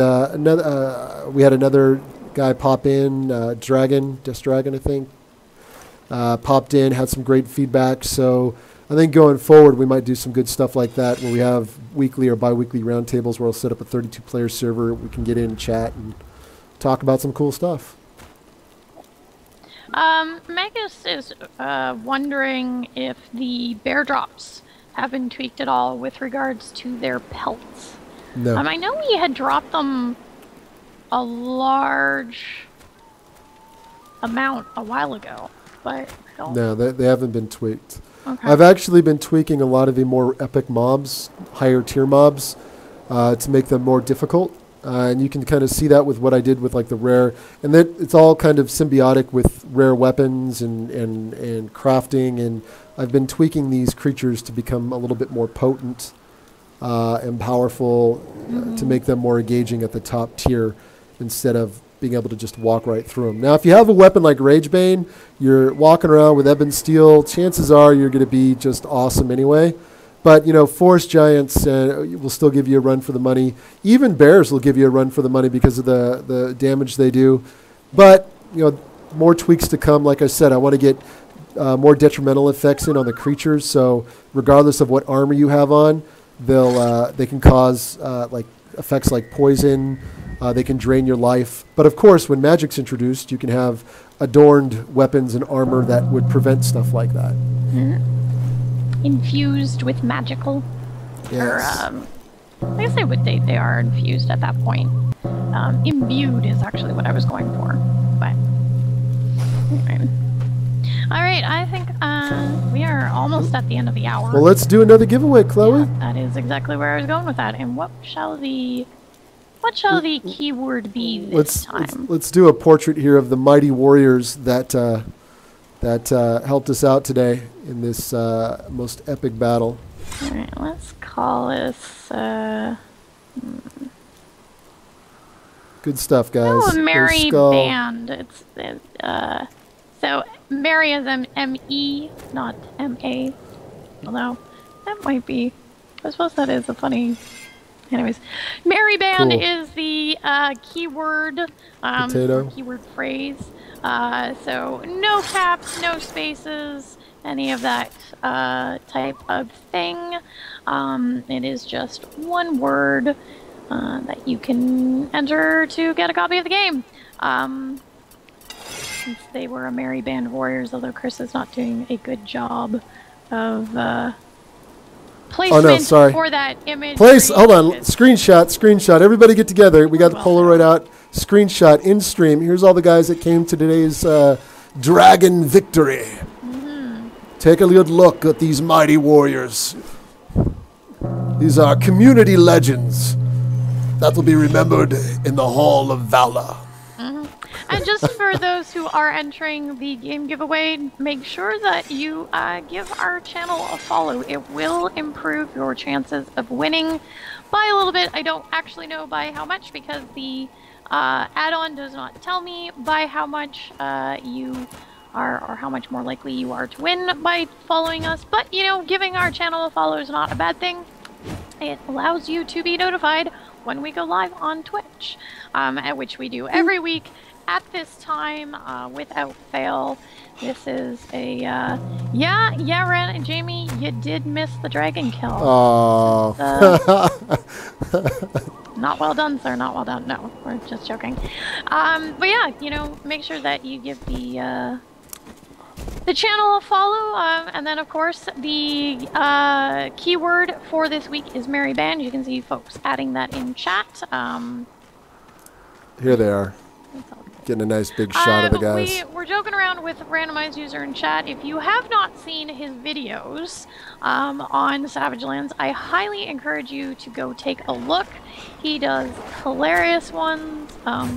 we had another guy pop in, DEVstream, I think, popped in, had some great feedback. So I think going forward, we might do some good stuff like that, where we have weekly or bi-weekly roundtables where we'll set up a 32-player server. We can get in and chat and talk about some cool stuff. Magus is wondering if the bear drops have been tweaked at all with regards to their pelts. No. I know we had dropped them a large amount a while ago, but I don't... No, they haven't been tweaked. Okay. I've actually been tweaking a lot of the more epic mobs, higher tier mobs, to make them more difficult. And you can kind of see that with what I did with like the rare, and that it's all kind of symbiotic with rare weapons and crafting. And I've been tweaking these creatures to become a little bit more potent and powerful, to make them more engaging at the top tier instead of being able to just walk right through them. Now, if you have a weapon like Ragebane, you're walking around with Ebon Steel, chances are you're going to be just awesome anyway. But, forest giants will still give you a run for the money. Even bears will give you a run for the money because of the damage they do. But, more tweaks to come. Like I said, I want to get more detrimental effects in on the creatures. So regardless of what armor you have on, they can cause like effects like poison. They can drain your life. But, of course, when magic's introduced, you can have adorned weapons and armor that would prevent stuff like that. Infused with magical, yes. Or I guess they are infused at that point. Imbued is actually what I was going for, but all right. I think we are almost at the end of the hour. Well, let's do another giveaway, Chloe. Yeah, that is exactly where I was going with that. And what shall the keyword be this time? Let's do a portrait here of the mighty warriors that helped us out today in this most epic battle. All right, let's call this... Good stuff, guys. Oh, Merry Band. It's so Merry is M-E, not M-A. Although, that might be... I suppose that is a funny... Anyways, Merry Band is the keyword, keyword phrase. So no caps, no spaces, any of that type of thing. It is just one word that you can enter to get a copy of the game. Since they were a Merry Band of Warriors, although Chris is not doing a good job of placement for that image. Hold on, screenshot. Everybody get together. We got the Polaroid out. Screenshot in stream. Here's all the guys that came to today's Dragon Victory. Take a good look at these mighty warriors. These are community legends that will be remembered in the Hall of Valor. And just for those who are entering the game giveaway, make sure that you give our channel a follow. It will improve your chances of winning by a little bit. I don't actually know by how much because the add-on does not tell me by how much you are or how much more likely you are to win by following us. But, giving our channel a follow is not a bad thing. It allows you to be notified when we go live on Twitch, which we do every week. At this time, without fail, this is a, Ren and Jamie, you did miss the dragon kill. Oh. Not well done, sir, not well done. No, we're just joking. But yeah, make sure that you give the channel a follow, and then of course, the keyword for this week is Merry Band. You can see folks adding that in chat. Here they are. Getting a nice big shot of the guys. We're joking around with randomized user in chat. If you have not seen his videos on Savage Lands, I highly encourage you to go take a look. He does hilarious ones. I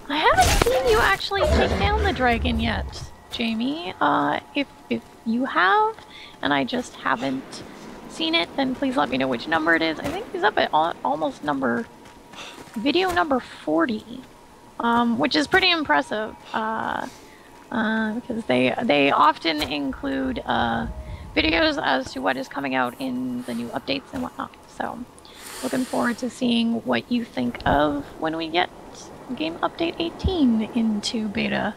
haven't seen you actually take down the dragon yet, Jamie. If you have, and I just haven't seen it, then please let me know which number it is. I think he's up at almost video number 40, which is pretty impressive, because they often include videos as to what is coming out in the new updates and whatnot. So, looking forward to seeing what you think of when we get game update 18 into beta,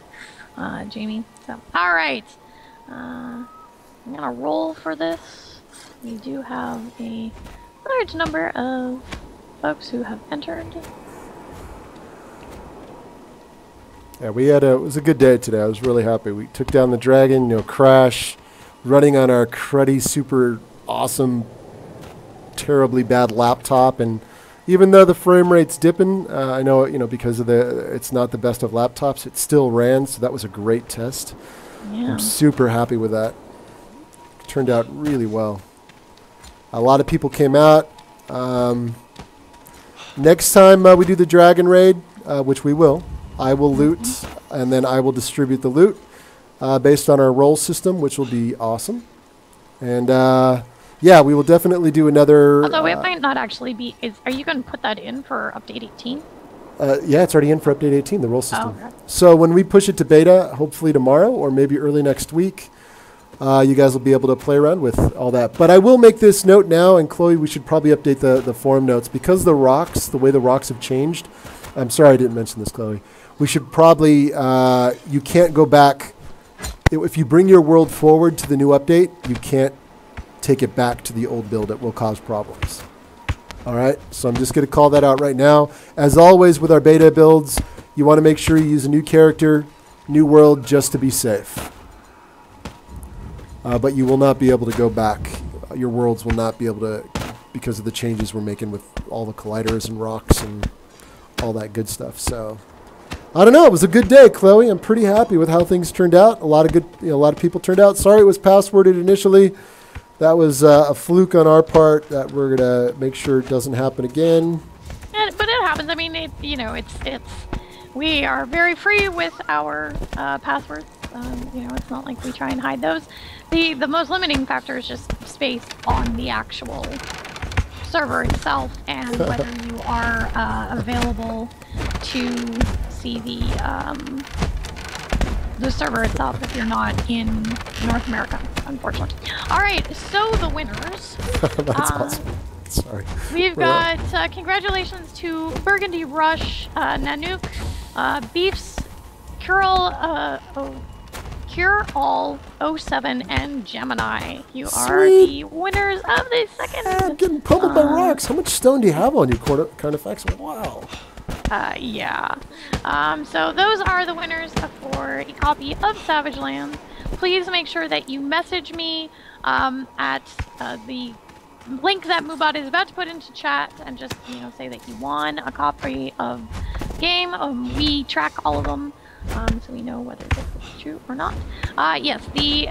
Jamie. So, all right, I'm gonna roll for this. We do have a large number of folks who have entered. Yeah, it was a good day today. I was really happy. We took down the dragon, Crash, running on our cruddy, super awesome, terribly bad laptop, and even though the frame rate's dipping, I know, because of it's not the best of laptops, it still ran, so that was a great test. Yeah. I'm super happy with that. It turned out really well. A lot of people came out. Next time we do the Dragon Raid, which we will, I will loot, and then I will distribute the loot based on our roll system, which will be awesome. And yeah, we will definitely do another... Although it might not actually be... Are you going to put that in for update 18? Yeah, it's already in for update 18, the roll system. Oh, okay. So when we push it to beta, hopefully tomorrow or maybe early next week, you guys will be able to play around with all that. But I will make this note now, and Chloe, we should probably update the forum notes. Because the way the rocks have changed, I'm sorry I didn't mention this, Chloe. We should probably, you can't go back. If you bring your world forward to the new update, you can't take it back to the old build. It will cause problems. All right, so I'm just going to call that out right now. As always with our beta builds, you want to make sure you use a new character, new world, just to be safe. But you will not be able to go back. Your worlds will not be able to, because of the changes we're making with all the colliders and rocks and all that good stuff. So I don't know. It was a good day, Chloe. I'm pretty happy with how things turned out. A lot of people turned out. Sorry it was passworded initially. That was a fluke on our part that we're gonna make sure it doesn't happen again. But it happens. I mean, we are very free with our passwords. It's not like we try and hide those. The most limiting factor is just space on the actual server itself, and whether you are available to see the server itself if you're not in North America, unfortunately. All right, so the winners. That's awesome. Sorry. We've got congratulations to Burgundy Rush, Nanook, Beefs, Cure-All 07, and Gemini. You are the winners of the second. I'm getting pummeled by rocks. How much stone do you have on you, kind of facts? Wow. Yeah. So those are the winners for a copy of Savage Lands. Please make sure that you message me at the link that Moobot is about to put into chat, and just say that you won a copy of the game. We track all of them, so we know whether this is true or not. Yes, the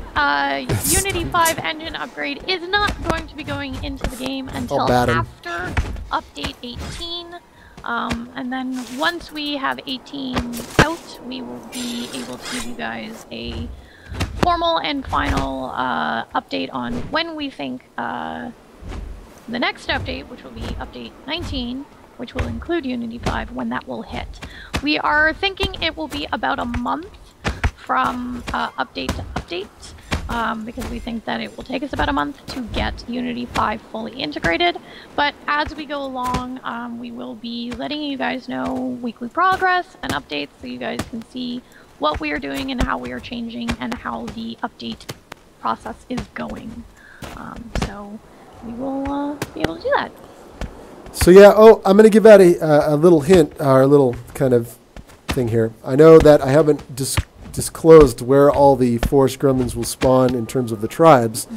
Unity 5 engine upgrade is not going to be going into the game until after update 18. And then once we have 18 out, we will be able to give you guys a formal and final update on when we think the next update, which will be update 19, which will include Unity 5, when that will hit. We are thinking it will be about a month from update to update, because we think that it will take us about a month to get Unity 5 fully integrated. But as we go along, we will be letting you guys know weekly progress and updates, so you guys can see what we are doing and how we are changing and how the update process is going. So we will be able to do that. So yeah, I'm going to give out a little hint, or a little kind of thing here. I know that I haven't disclosed where all the forest gremlins will spawn in terms of the tribes.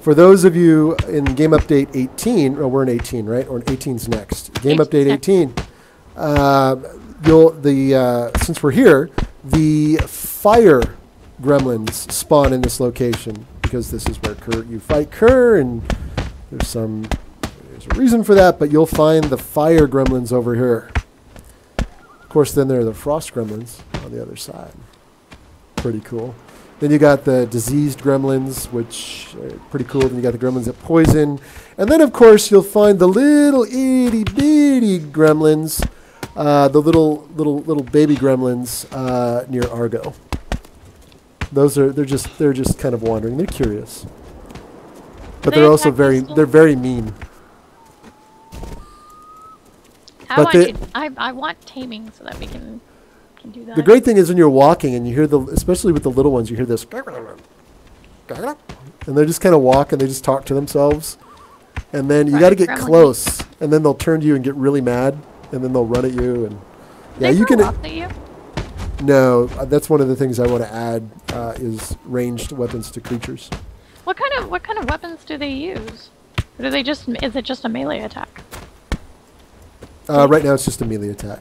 For those of you in Game Update 18, or we're in 18, right? Or 18's next. Game Update 18, since we're here, the fire gremlins spawn in this location, because this is where you fight Kerr, and there's a reason for that, but you'll find the fire gremlins over here. Of course, then there are the frost gremlins on the other side. Pretty cool. Then you got the diseased gremlins, which are pretty cool. Then you got the gremlins that poison. And then, of course, you'll find the little itty-bitty gremlins, the little baby gremlins near Argo. They're just kind of wandering. They're curious. But they're also very mean. I want taming so that we can do that. The great thing is when you're walking and you hear especially with the little ones, you hear this, and they just kind of walk and they just talk to themselves. And then you got to get close, and then they'll turn to you and get really mad, and then they'll run at you. And yeah, you can. At you? No, that's one of the things I want to add is ranged weapons to creatures. What kind of weapons do they use? Or do they is it just a melee attack? Right now it's just a melee attack.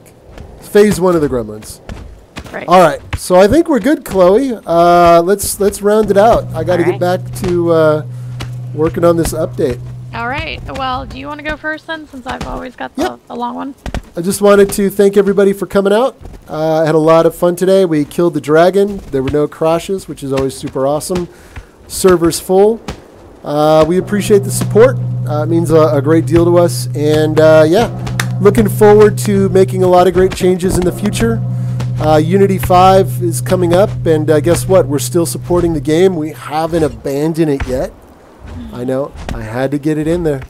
Phase 1 of the gremlins. Right. All right, so I think we're good, Chloe. Let's round it out. I got to get back to working on this update. All right. Well, do you want to go first then, since I've always got the long one? I just wanted to thank everybody for coming out. I had a lot of fun today. We killed the dragon. There were no crashes, which is always super awesome. Server's full. We appreciate the support. It means a great deal to us. And yeah, looking forward to making a lot of great changes in the future. Unity 5 is coming up, and guess what? We're still supporting the game. We haven't abandoned it yet. I know, I had to get it in there.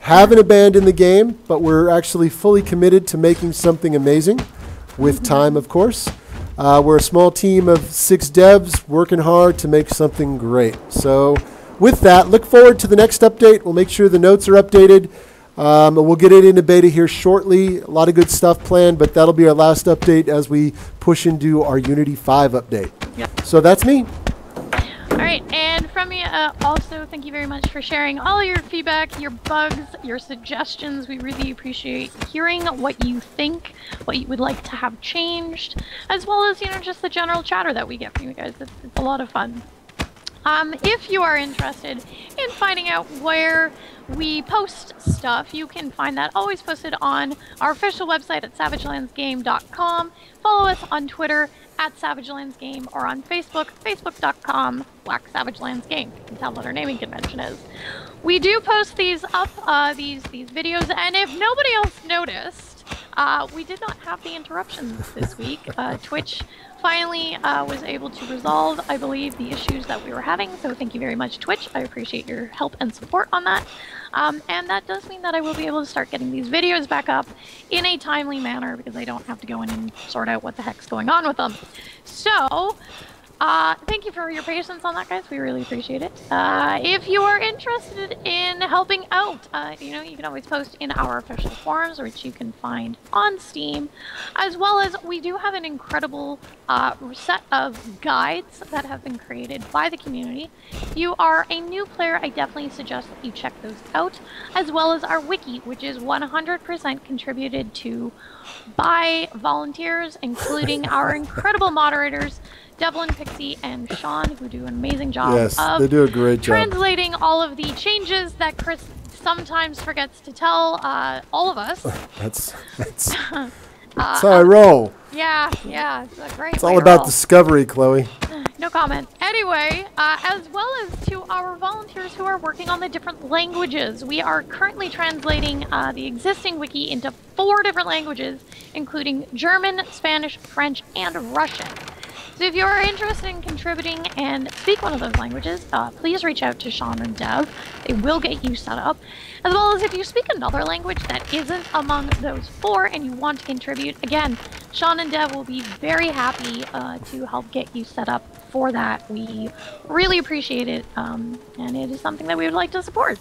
Haven't abandoned the game, but we're actually fully committed to making something amazing, with time, of course. We're a small team of 6 devs working hard to make something great. So with that, look forward to the next update. We'll make sure the notes are updated. We'll get it into beta here shortly. A lot of good stuff planned, but that'll be our last update as we push into our Unity 5 update. Yep. So that's me. All right, and from me, also, thank you very much for sharing all your feedback, your bugs, your suggestions. We really appreciate hearing what you think, what you would like to have changed, as well as, just the general chatter that we get from you guys. It's a lot of fun. If you are interested in finding out where we post stuff, you can find that always posted on our official website at savagelandsgame.com. Follow us on Twitter at savagelandsgame, or on Facebook, facebook.com/savagelandsgame. You can tell what our naming convention is. We do post these up, these videos, and if nobody else noticed, we did not have the interruptions this week. Twitch finally was able to resolve, I believe, the issues that we were having, so thank you very much, Twitch. I appreciate your help and support on that. And that does mean that I will be able to start getting these videos back up in a timely manner, because I don't have to go in and sort out what the heck's going on with them. So, thank you for your patience on that, guys. We really appreciate it. If you are interested in helping out, you can always post in our official forums, which you can find on Steam, as well as we do have an incredible set of guides that have been created by the community. If you are a new player, I definitely suggest that you check those out, as well as our wiki, which is 100% contributed to by volunteers, including our incredible moderators, Devlin, Pixie, and Sean, who do an amazing job of they do a great job translating all of the changes that Chris sometimes forgets to tell all of us. That's how I roll. Yeah, it's a great It's all about discovery, Chloe. No comment. Anyway, as well as to our volunteers who are working on the different languages. We are currently translating the existing wiki into 4 different languages, including German, Spanish, French, and Russian. So if you are interested in contributing and speak one of those languages, please reach out to Sean and Dev. They will get you set up. As well as if you speak another language that isn't among those 4 and you want to contribute, again, Sean and Dev will be very happy to help get you set up for that. We really appreciate it, and it is something that we would like to support.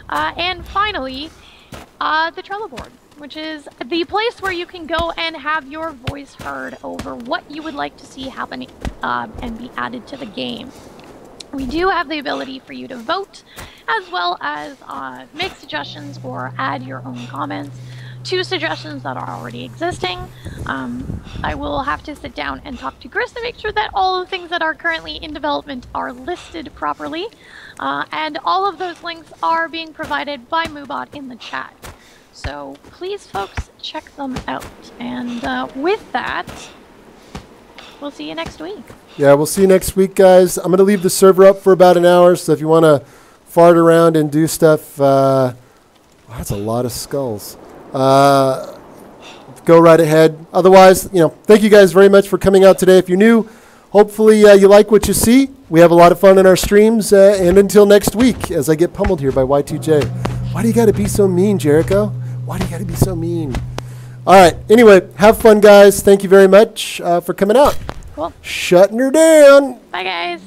And finally, the Trello board, which is the place where you can go and have your voice heard over what you would like to see happen and be added to the game. We do have the ability for you to vote, as well as make suggestions or add your own comments to suggestions that are already existing. I will have to sit down and talk to Chris to make sure that all the things that are currently in development are listed properly. And all of those links are being provided by Moobot in the chat. So please, folks, check them out. And with that, we'll see you next week. Yeah, we'll see you next week, guys. I'm going to leave the server up for about an hour, so if you want to fart around and do stuff, that's a lot of skulls. Go right ahead. Otherwise, thank you guys very much for coming out today. If you're new, hopefully you like what you see. We have a lot of fun in our streams, and until next week, as I get pummeled here by Y2J. Why do you got to be so mean, Jericho? Why do you got to be so mean? All right. Anyway, have fun, guys. Thank you very much for coming out. Cool. Shutting her down. Bye, guys.